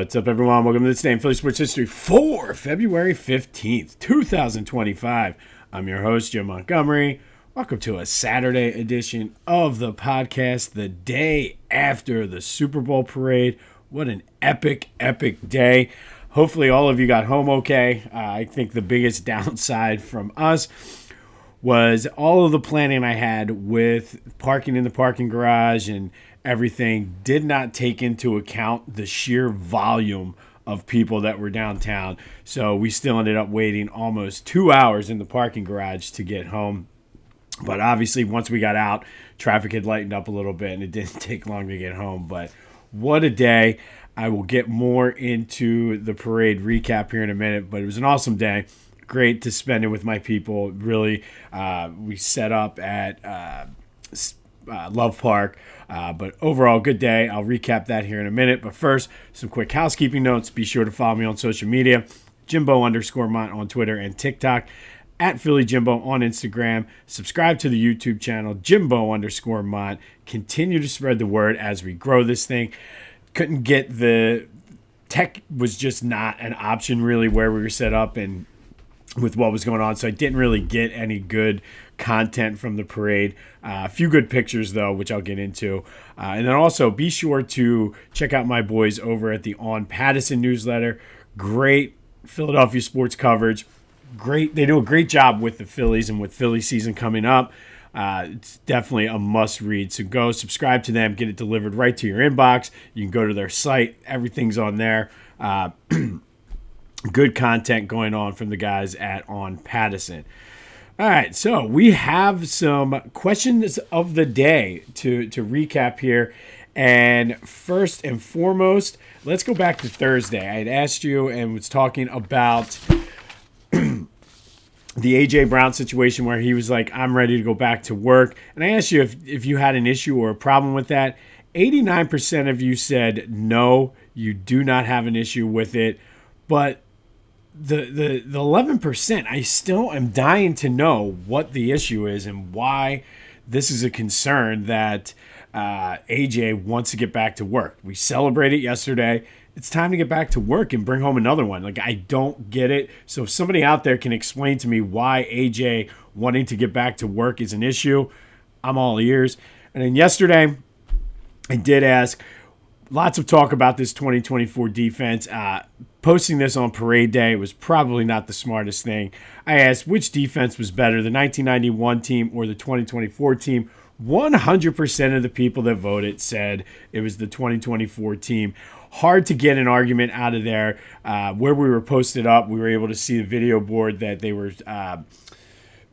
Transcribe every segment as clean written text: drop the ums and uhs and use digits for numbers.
What's up, everyone? Welcome to This Day in Philly Sports History for February 15th, 2025. I'm your host, Jim Montgomery. Welcome to a Saturday edition of the podcast, the day after the Super Bowl parade. What an epic, epic day. Hopefully all of you got home okay. I think the biggest downside from us was all of the planning I had with parking in the parking garage and everything did not take into account the sheer volume of people that were downtown. So we still ended up waiting almost 2 hours in the parking garage to get home. But obviously, once we got out, traffic had lightened up a little bit, and it didn't take long to get home. But what a day. I will get more into the parade recap here in a minute, but it was an awesome day. Great to spend it with my people. Really, we set up at Love Park. But overall, good day. I'll recap that here in a minute. But first, some quick housekeeping notes. Be sure to follow me on social media. Jimbo_Mont on Twitter and TikTok. At Philly Jimbo on Instagram. Subscribe to the YouTube channel, Jimbo_Mont. Continue to spread the word as we grow this thing. Couldn't get the tech, was just not an option really where we were set up and with what was going on. So I didn't really get any good content from the parade. A few good pictures, though, which I'll get into. And then also be sure to check out my boys over at the On Pattison newsletter. Great Philadelphia sports coverage. Great. They do a great job with the Phillies and with Philly season coming up. It's definitely a must read. So go subscribe to them, get it delivered right to your inbox. You can go to their site. Everything's on there. Good content going on from the guys at On Pattison. All right, so we have some questions of the day to recap here. And first and foremost, let's go back to Thursday. I had asked you and was talking about the A.J. Brown situation where he was like, I'm ready to go back to work. And I asked you if you had an issue or a problem with that. 89% of you said no, you do not have an issue with it. But the 11%, I still am dying to know what the issue is and why this is a concern that AJ wants to get back to work. We celebrated yesterday. It's time to get back to work and bring home another one. Like, I don't get it. So if somebody out there can explain to me why AJ wanting to get back to work is an issue, I'm all ears. And then yesterday, I did ask, lots of talk about this 2024 defense. Posting this on parade day was probably not the smartest thing. I asked which defense was better, the 1991 team or the 2024 team. 100% of the people that voted said it was the 2024 team. Hard to get an argument out of there. Where we were posted up, we were able to see the video board that they were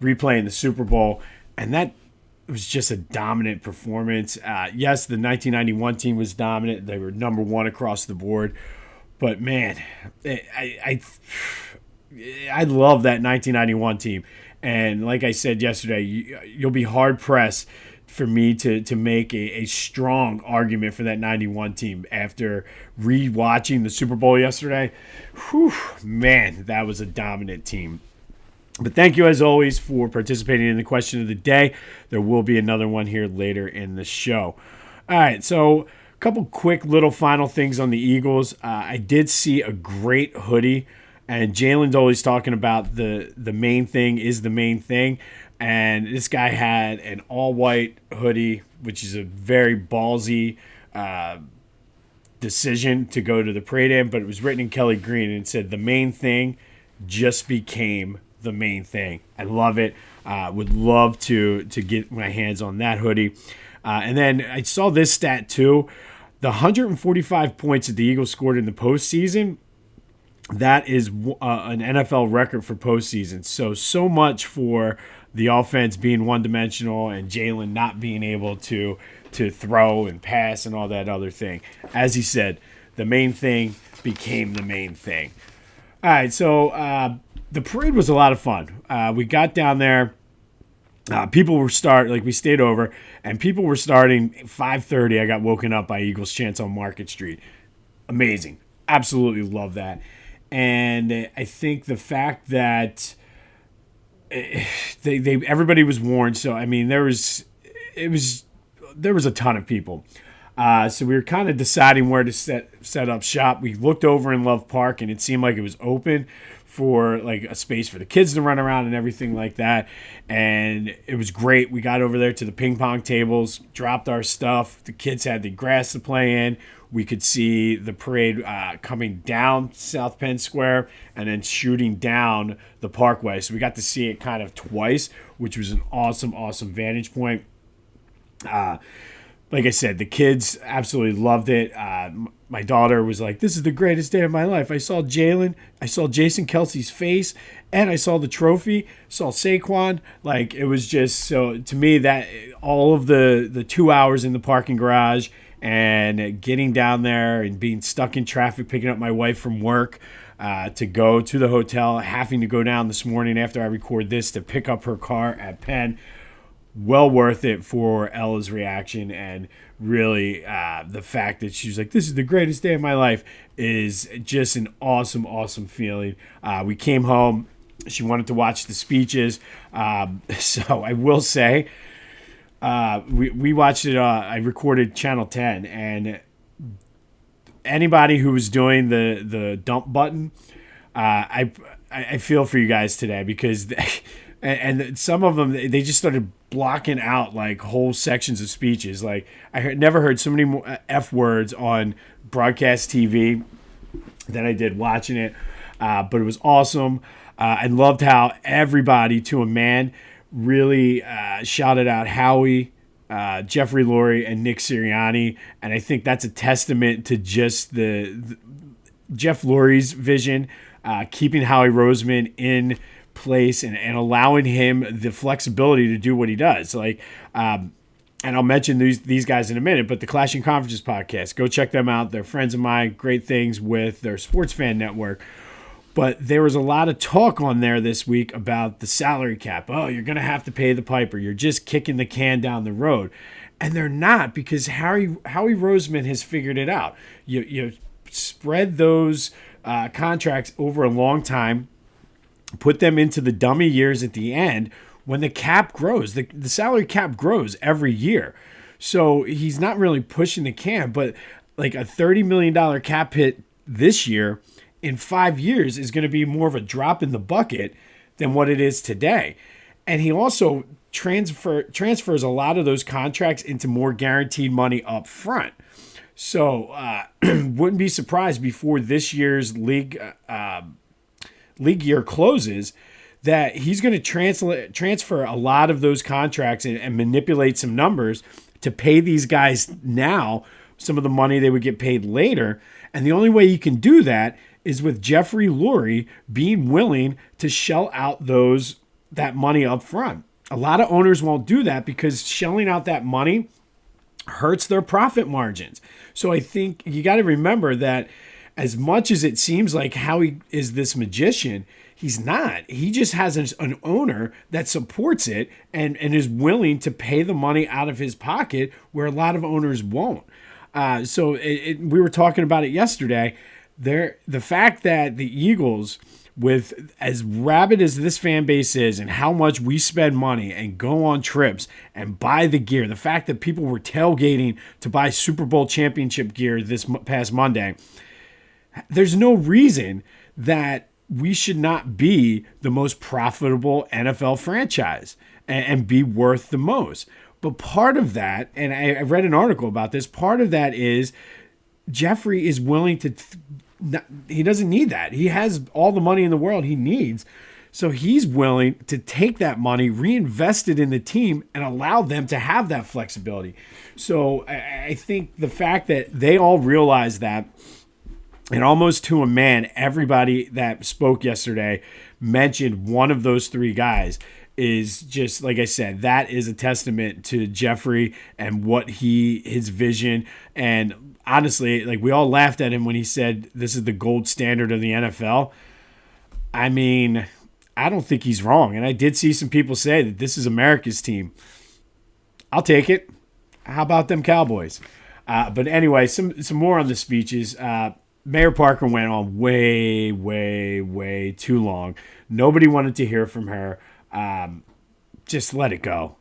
replaying the Super Bowl, and that was just a dominant performance. Yes, the 1991 team was dominant. They were number one across the board. But, man, I love that 1991 team. And like I said yesterday, you'll be hard-pressed for me to make a strong argument for that 91 team after re-watching the Super Bowl yesterday. Whew, man, that was a dominant team. But thank you, as always, for participating in the question of the day. There will be another one here later in the show. All right, so a couple quick little final things on the Eagles. I did see a great hoodie, and Jalen's always talking about the main thing is the main thing. And this guy had an all-white hoodie, which is a very ballsy decision to go to the parade in, but it was written in Kelly Green and it said the main thing just became the main thing. I love it. Would love to get my hands on that hoodie. And then I saw this stat too. The 145 points that the Eagles scored in the postseason, that is an NFL record for postseason. So much for the offense being one-dimensional and Jalen not being able to throw and pass and all that other thing. As he said, the main thing became the main thing. All right, so the parade was a lot of fun. We got down there. People were we stayed over, and people were starting 5:30. I got woken up by Eagles chants on Market Street. Amazing. Absolutely love that. And I think the fact that everybody was warned. So, I mean, there was a ton of people. So we were kind of deciding where to set up shop. We looked over in Love Park, and it seemed like it was open for like a space for the kids to run around and everything like that. And it was great. We got over there to the ping pong tables, dropped our stuff. The kids had the grass to play in. We could see the parade coming down South Penn Square and then shooting down the Parkway. So we got to see it kind of twice, which was an awesome, awesome vantage point. Like I said, the kids absolutely loved it. My daughter was like, "This is the greatest day of my life. I saw Jalen, I saw Jason Kelsey's face, and I saw the trophy, saw Saquon." Like, it was just so, to me, that all of the 2 hours in the parking garage and getting down there and being stuck in traffic, picking up my wife from work to go to the hotel, having to go down this morning after I record this to pick up her car at Penn. Well worth it for Ella's reaction, and really the fact that she's like, "This is the greatest day of my life," is just an awesome, awesome feeling. We came home. She wanted to watch the speeches. So I will say, we watched it. I recorded Channel 10, and anybody who was doing the dump button, I feel for you guys today, because and some of them, they just started blocking out like whole sections of speeches. Like, never heard so many more F words on broadcast TV than I did watching it. But it was awesome. I loved how everybody, to a man, really shouted out Howie, Jeffrey Lurie, and Nick Sirianni. And I think that's a testament to just the Jeff Lurie's vision, keeping Howie Roseman in place and allowing him the flexibility to do what he does. Like, and I'll mention these guys in a minute, but the Clashing Conferences podcast, go check them out. They're friends of mine, great things with their Sports Fan Network. But there was a lot of talk on there this week about the salary cap. Oh, you're going to have to pay the piper. You're just kicking the can down the road. And they're not, because Howie Roseman has figured it out. You spread those contracts over a long time, put them into the dummy years at the end when the cap grows. The salary cap grows every year. So he's not really pushing the can, but like a $30 million cap hit this year in 5 years is going to be more of a drop in the bucket than what it is today. And he also transfers a lot of those contracts into more guaranteed money up front. So wouldn't be surprised before this year's league year closes that he's going to transfer a lot of those contracts and manipulate some numbers to pay these guys now some of the money they would get paid later. And the only way you can do that is with Jeffrey Lurie being willing to shell out that money up front. A lot of owners won't do that because shelling out that money hurts their profit margins. So I think you got to remember that as much as it seems like Howie is this magician, he's not. He just has an owner that supports it and is willing to pay the money out of his pocket where a lot of owners won't. So we were talking about it yesterday. The fact that the Eagles, with as rabid as this fan base is and how much we spend money and go on trips and buy the gear, the fact that people were tailgating to buy Super Bowl championship gear this past Monday, there's no reason that we should not be the most profitable NFL franchise and be worth the most. But part of that, and I read an article about this, part of that is Jeffrey is willing to, he doesn't need that. He has all the money in the world he needs. So he's willing to take that money, reinvest it in the team, and allow them to have that flexibility. So I think the fact that they all realize that, and almost to a man, everybody that spoke yesterday mentioned one of those three guys, is just, like I said, that is a testament to Jeffrey and what his vision. And honestly, like, we all laughed at him when he said this is the gold standard of the NFL. I mean, I don't think he's wrong. And I did see some people say that this is America's team. I'll take it. How about them Cowboys? But anyway, some more on the speeches. Mayor Parker went on way, way, way too long. Nobody wanted to hear from her. Just let it go.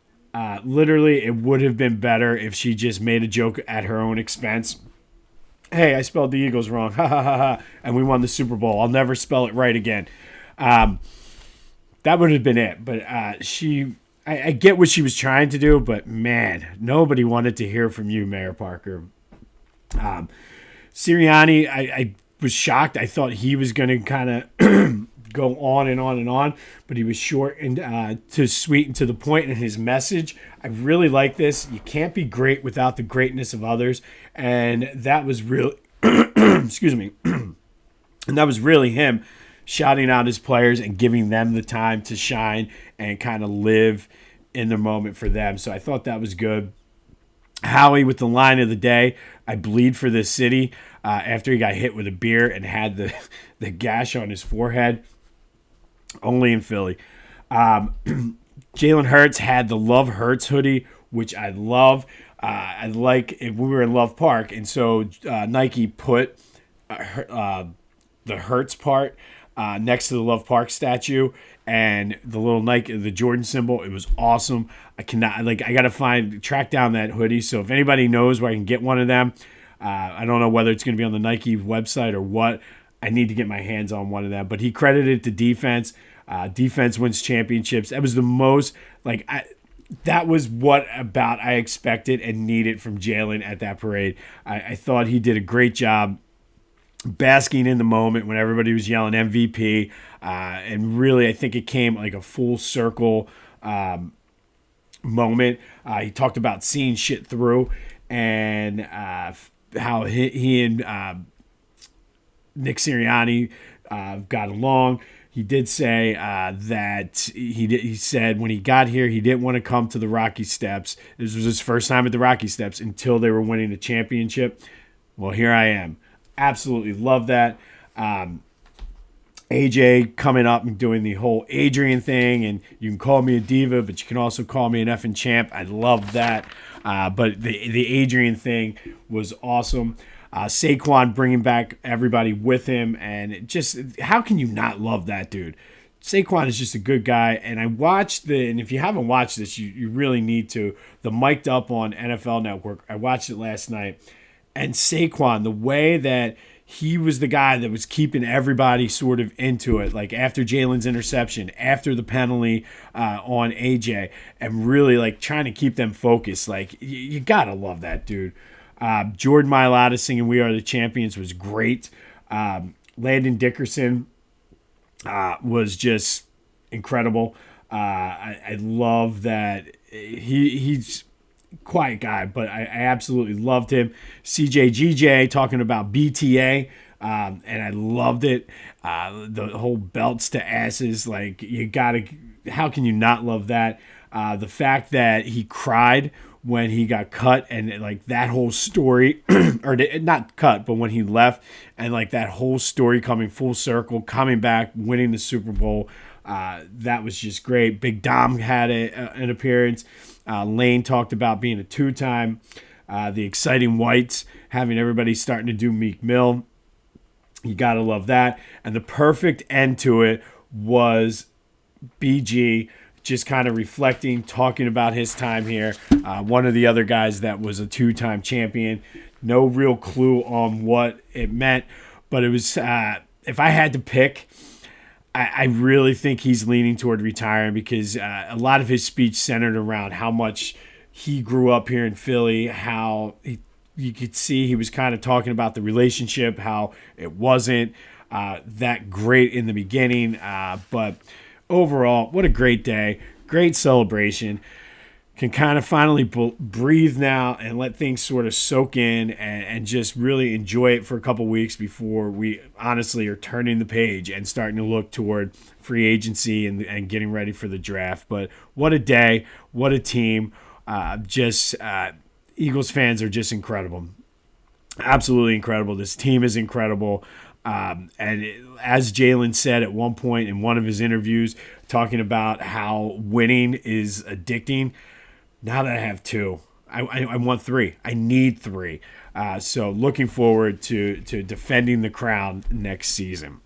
Literally, it would have been better if she just made a joke at her own expense. Hey, I spelled the Eagles wrong. Ha ha ha ha. And we won the Super Bowl. I'll never spell it right again. That would have been it. But I get what she was trying to do, but man, nobody wanted to hear from you, Mayor Parker. Sirianni, I was shocked. I thought he was going to kind of go on and on and on, but he was short and to sweet and to the point in his message. I really like this. You can't be great without the greatness of others, and that was really, excuse me, and that was really him shouting out his players and giving them the time to shine and kind of live in the moment for them. So I thought that was good. Howie with the line of the day, I bleed for this city, after he got hit with a beer and had the gash on his forehead. Only in Philly. Jalen Hurts had the Love Hurts hoodie, which I love. I like if we were in Love Park, and so Nike put the Hurts part next to the Love Park statue and the little Nike, the Jordan symbol. It was awesome. I gotta track down that hoodie. So if anybody knows where I can get one of them, I don't know whether it's going to be on the Nike website or what. I need to get my hands on one of them. But he credited it to defense. Defense wins championships. That was the most that was what about I expected and needed from Jalen at that parade. I thought he did a great job basking in the moment when everybody was yelling MVP. And really, I think it came like a full circle moment. He talked about seeing shit through and how he and Nick Sirianni got along. He did say that he said when he got here, he didn't want to come to the Rocky Steps. This was his first time at the Rocky Steps until they were winning a championship. Well, here I am. Absolutely love that. AJ coming up and doing the whole Adrian thing, and you can call me a diva, but you can also call me an effing champ. I love that. But the Adrian thing was awesome. Saquon bringing back everybody with him, and just how can you not love that dude? Saquon is just a good guy, and I watched and if you haven't watched this, you really need to. The Mic'd Up on NFL Network. I watched it last night, and Saquon, the way that he was the guy that was keeping everybody sort of into it, like after Jalen's interception, after the penalty on AJ, and really like trying to keep them focused. Like you gotta love that dude. Jordan Mailata singing "We Are the Champions" was great. Landon Dickerson was just incredible. I love that he's a quiet guy, but I absolutely loved him. CJGJ talking about BTA, and I loved it. The whole belts to asses, like how can you not love that? The fact that he cried when he got cut and like that whole story or not cut, but when he left and like that whole story coming full circle, coming back, winning the Super Bowl. That was just great. Big Dom had an appearance. Lane talked about being a two-time. The exciting whites, having everybody starting to do Meek Mill. You got to love that. And the perfect end to it was BG just kind of reflecting, talking about his time here. One of the other guys that was a two-time champion. No real clue on what it meant, but it was, if I had to pick, I really think he's leaning toward retiring because a lot of his speech centered around how much he grew up here in Philly, how you could see he was kind of talking about the relationship, how it wasn't that great in the beginning, but overall, what a great day. Great celebration. Can kind of finally breathe now and let things sort of soak in and just really enjoy it for a couple weeks before we honestly are turning the page and starting to look toward free agency and getting ready for the draft. But what a day. What a team. Eagles fans are just incredible. Absolutely incredible. This team is incredible. As Jalen said at one point in one of his interviews, talking about how winning is addicting. Now that I have two, I want three. I need three. So looking forward to defending the crown next season.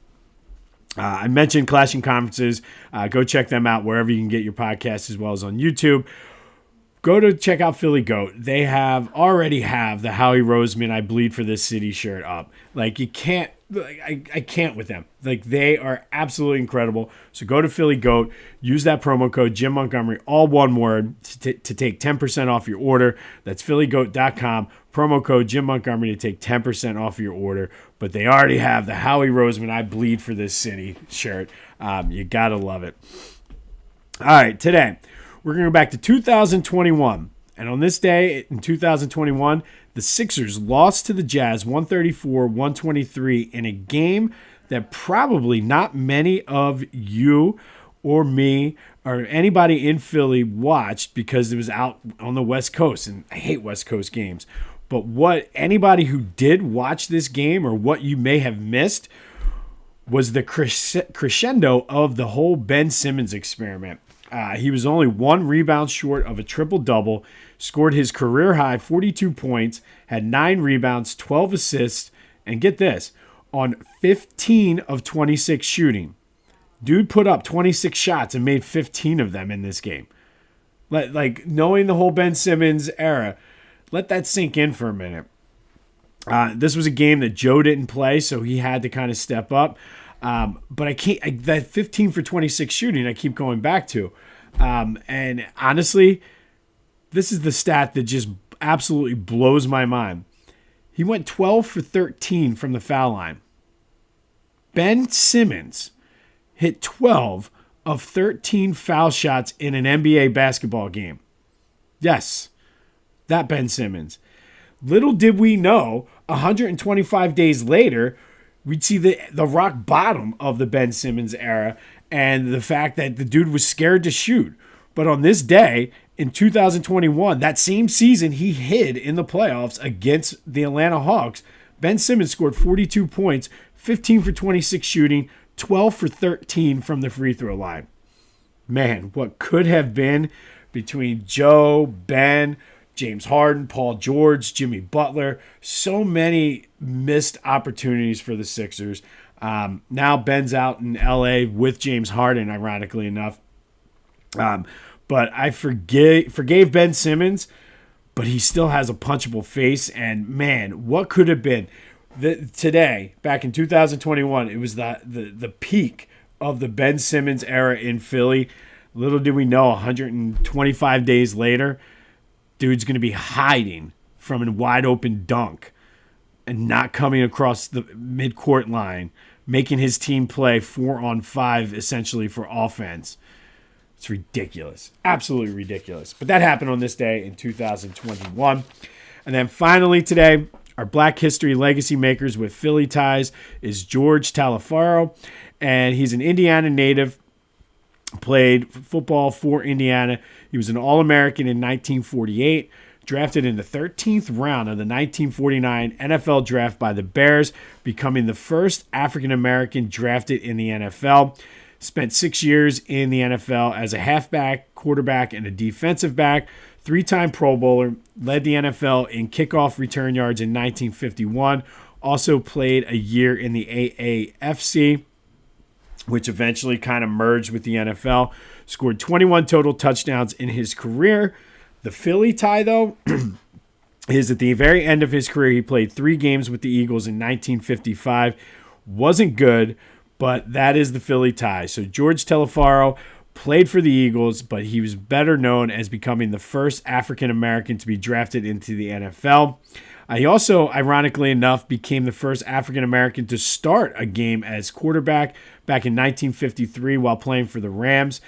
I mentioned Clashing Conferences. Go check them out wherever you can get your podcasts as well as on YouTube. go to check out Philly Goat. They already have the Howie Roseman I Bleed for This City shirt up. Like, you can't, like, I can't with them. Like, they are absolutely incredible. So go to Philly Goat, use that promo code Jim Montgomery, all one word, to take 10% off your order. That's phillygoat.com. Promo code Jim Montgomery to take 10% off your order. But they already have the Howie Roseman I Bleed for This City shirt. You got to love it. All right, today we're going to go back to 2021. And on this day in 2021, the Sixers lost to the Jazz 134-123 in a game that probably not many of you or me or anybody in Philly watched because it was out on the West Coast. And I hate West Coast games. But what anybody who did watch this game or what you may have missed was the crescendo of the whole Ben Simmons experiment. He was only one rebound short of a triple-double, scored his career-high 42 points, had 9 rebounds, 12 assists, and get this, on 15 of 26 shooting. Dude put up 26 shots and made 15 of them in this game. Like, knowing the whole Ben Simmons era, let that sink in for a minute. This was a game that Joe didn't play, so he had to kind of step up. But that 15 for 26 shooting, I keep going back to. And honestly, this is the stat that just absolutely blows my mind. He went 12 for 13 from the foul line. Ben Simmons hit 12 of 13 foul shots in an NBA basketball game. Yes, that Ben Simmons. Little did we know, 125 days later, we'd see the rock bottom of the Ben Simmons era and the fact that the dude was scared to shoot. But on this day, in 2021, that same season he hid in the playoffs against the Atlanta Hawks, Ben Simmons scored 42 points, 15 for 26 shooting, 12 for 13 from the free throw line. Man, what could have been between Joe, Ben, James Harden, Paul George, Jimmy Butler, so many missed opportunities for the Sixers. Now Ben's out in LA with James Harden, ironically enough. But I forgave Ben Simmons, but he still has a punchable face. And man, what could have been today, back in 2021, it was the peak of the Ben Simmons era in Philly. Little did we know, 125 days later, dude's going to be hiding from a wide open dunk and not coming across the midcourt line, making his team play 4-on-5 essentially for offense. It's ridiculous. Absolutely ridiculous. But that happened on this day in 2021. And then finally today, our Black History Legacy Makers with Philly ties is George Taliaferro. And he's an Indiana native, played football for Indiana. He was an All-American in 1948, drafted in the 13th round of the 1949 NFL Draft by the Bears, becoming the first African-American drafted in the NFL. Spent 6 years in the NFL as a halfback, quarterback, and a defensive back. 3-time Pro Bowler, led the NFL in kickoff return yards in 1951. Also played a year in the AAFC, which eventually kind of merged with the NFL. Scored 21 total touchdowns in his career. The Philly tie, though, is at the very end of his career. He played 3 games with the Eagles in 1955. Wasn't good, but that is the Philly tie. So George Taliaferro played for the Eagles, but he was better known as becoming the first African-American to be drafted into the NFL. He also, ironically enough, became the first African-American to start a game as quarterback back in 1953 while playing for the Rams.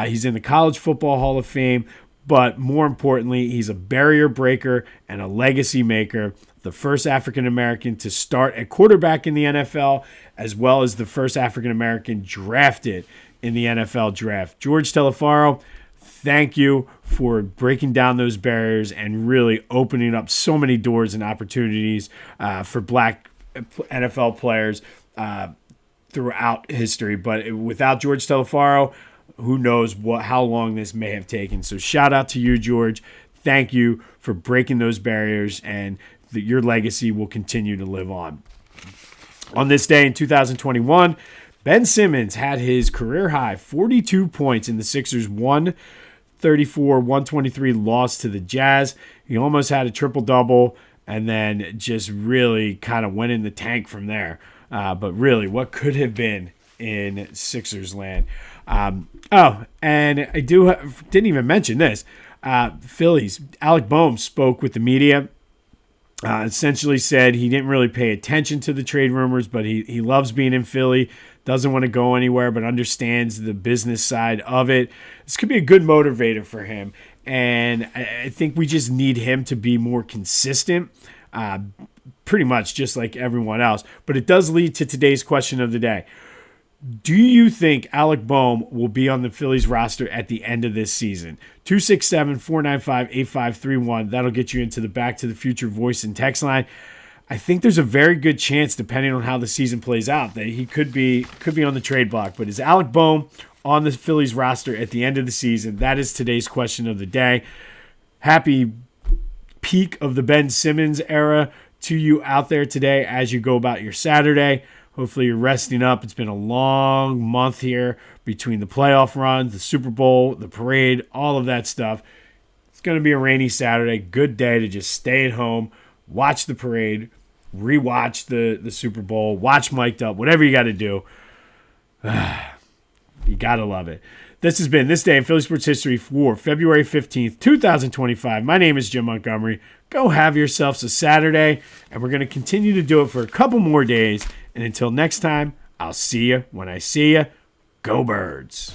He's in the College Football Hall of Fame, but more importantly, he's a barrier breaker and a legacy maker. The first African-American to start at quarterback in the NFL, as well as the first African-American drafted in the NFL draft. George Taliaferro, thank you for breaking down those barriers and really opening up so many doors and opportunities for Black NFL players throughout history. But without George Taliaferro, who knows how long this may have taken. So shout out to you, George. Thank you for breaking those barriers, and your legacy will continue to live on. On this day in 2021, Ben Simmons had his career-high 42 points in the Sixers' 134, 123 loss to the Jazz. He almost had a triple-double and then just really kind of went in the tank from there. But really, what could have been in Sixers land? And I didn't even mention this. Phillies, Alec Bohm spoke with the media. Essentially said he didn't really pay attention to the trade rumors, but he loves being in Philly, doesn't want to go anywhere, but understands the business side of it. This could be a good motivator for him, and I think we just need him to be more consistent, pretty much just like everyone else. But it does lead to today's question of the day. Do you think Alec Bohm will be on the Phillies roster at the end of this season? 267-495-8531. That'll get you into the Back to the Future voice and text line. I think there's a very good chance, depending on how the season plays out, that he could be on the trade block. But is Alec Bohm on the Phillies roster at the end of the season? That is today's question of the day. Happy peak of the Ben Simmons era to you out there today as you go about your Saturday. Hopefully you're resting up. It's been a long month here between the playoff runs, the Super Bowl, the parade, all of that stuff. It's going to be a rainy Saturday. Good day to just stay at home, watch the parade, rewatch the Super Bowl, watch Mic'd Up, whatever you got to do. You got to love it. This has been This Day in Philly Sports History for February 15th, 2025. My name is Jim Montgomery. Go have yourselves a Saturday, and we're going to continue to do it for a couple more days. And until next time, I'll see you when I see you. Go Birds.